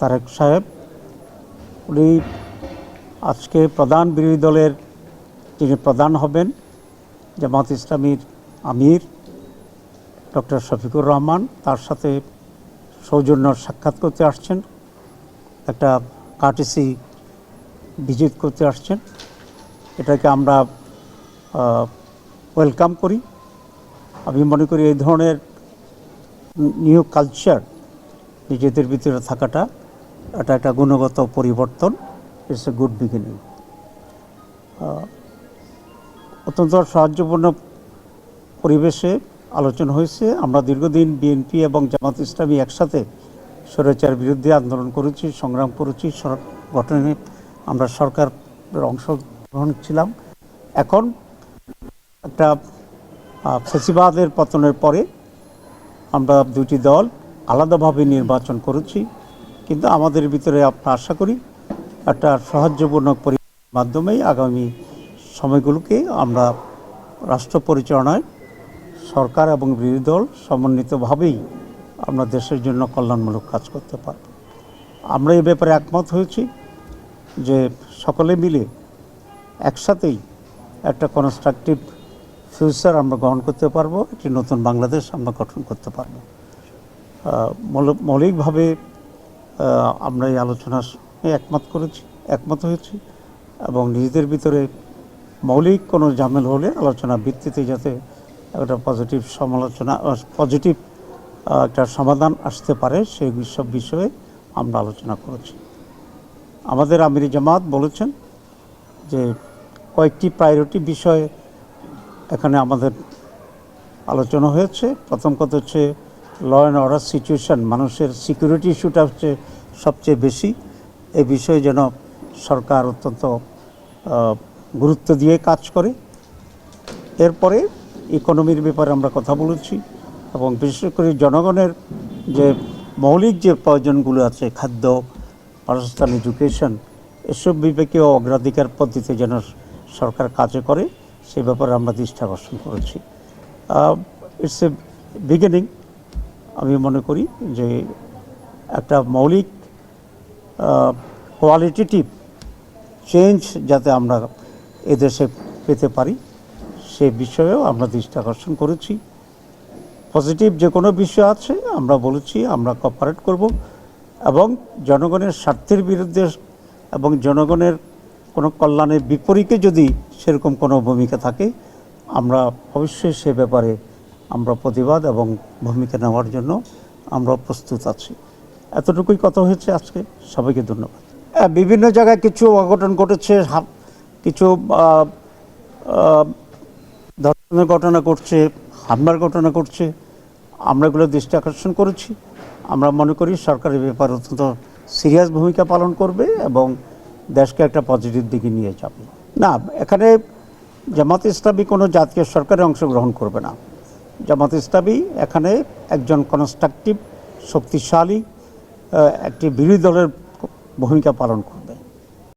তারেক সাহেব, উনি আজকে প্রধান বিরোধী দলের যিনি প্রধান হবেন জামাত ইসলামীর আমির ডক্টর শফিকুর রহমান, তার সাথে সৌজন্য সাক্ষাৎ করতে আসছেন, একটা কার্টেসি ভিজিট করতে আসছেন। এটাকে আমরা ওয়েলকাম করি। আমি মনে করি এই ধরনের নিউ কালচার নিজেদের ভিতরে থাকাটা এটা একটা গুণগত পরিবর্তন। It's a good beginning. অত্যন্ত সাহায্যপূর্ণ পরিবেশে আলোচনা হয়েছে। আমরা দীর্ঘদিন বিএনপি এবং জামাত ইসলামী একসাথে স্বৈরাচার বিরুদ্ধে আন্দোলন করেছি, সংগ্রাম করেছি, গঠনে আমরা সরকারের অংশগ্রহণ ছিলাম। এখন একটা ফ্যাসিবাদের পতনের পরে আমরা দুটি দল আলাদাভাবে নির্বাচন করেছি, কিন্তু আমাদের ভিতরে আমরা আশা করি একটা সাহায্যপূর্ণ পরিবেশের মাধ্যমেই আগামী সময়গুলোকে আমরা রাষ্ট্র পরিচালনায় সরকার এবং বিরোধী দল সমন্বিতভাবেই আমরা দেশের জন্য কল্যাণমূলক কাজ করতে পারব। আমরা এই ব্যাপারে একমত হয়েছি যে সকলে মিলে একসাথেই একটা কনস্ট্রাকটিভ ফিউচার আমরা গ্রহণ করতে পারবো, একটি নতুন বাংলাদেশ আমরা গঠন করতে পারবো। মৌলিকভাবে আমরা এই আলোচনার একমত হয়েছি এবং নিজেদের ভিতরে মৌলিক কোনো ঝামেলা হলে আলোচনা ভিত্তিতে যাতে একটা পজিটিভ একটা সমাধান আসতে পারে সেই সব বিষয়ে আমরা আলোচনা করেছি। আমাদের আমির জামাত বলেছেন যে কয়েকটি প্রায়োরিটি বিষয়ে এখানে আমাদের আলোচনা হয়েছে। প্রথম কথা হচ্ছে ল অ্যান্ড অর্ডার সিচুয়েশান, মানুষের সিকিউরিটি ইস্যুটা হচ্ছে সবচেয়ে বেশি। এই বিষয়ে যেন সরকার অত্যন্ত গুরুত্ব দিয়ে কাজ করে। এরপরে ইকোনমির ব্যাপারে আমরা কথা বলেছি এবং বিশেষ করে জনগণের যে মৌলিক যে প্রয়োজনগুলো আছে, খাদ্য, বাসস্থান, এডুকেশন, এসব বিবেকীয় অগ্রাধিকার পদ্ধতিতে যেন সরকার কাজে করে সেই ব্যাপারে আমরা দৃষ্টি আকর্ষণ করেছি। It's a beginning. আমি মনে করি যে একটা মৌলিক কোয়ালিটেটিভ চেঞ্জ যাতে আমরা এদেশে পেতে পারি সে বিষয়েও আমরা দৃষ্টি আকর্ষণ করেছি। পজিটিভ যে কোনো বিষয় আছে আমরা বলেছি আমরা কোঅপারেট করব এবং জনগণের স্বার্থের বিরুদ্ধে এবং জনগণের কোনো কল্যাণের বিপরীতে যদি সেরকম কোনো ভূমিকা থাকে আমরা অবশ্যই সে ব্যাপারে আমরা প্রতিবাদ এবং ভূমিকা নেওয়ার জন্য আমরা প্রস্তুত আছি। এতটুকুই কথা হয়েছে আজকে। সবাইকে ধন্যবাদ। বিভিন্ন জায়গায় কিছু অঘটন ঘটেছে, কিছু ধর্ষণের ঘটনা ঘটছে, হামলার ঘটনা ঘটছে, আমরা এগুলো দৃষ্টি আকর্ষণ করেছি। আমরা মনে করি সরকারের ব্যাপারে অত্যন্ত সিরিয়াস ভূমিকা পালন করবে এবং দেশকে একটা পজিটিভ দিকে নিয়ে যাবে। না, এখানে জামাত ইসলামী কোনো জাতীয় সরকারে অংশগ্রহণ করবে না। জামাত ইসলামী এখানে একজন কনস্ট্রাকটিভ শক্তিশালী একটি বিরোধী দলের ভূমিকা পালন করবে।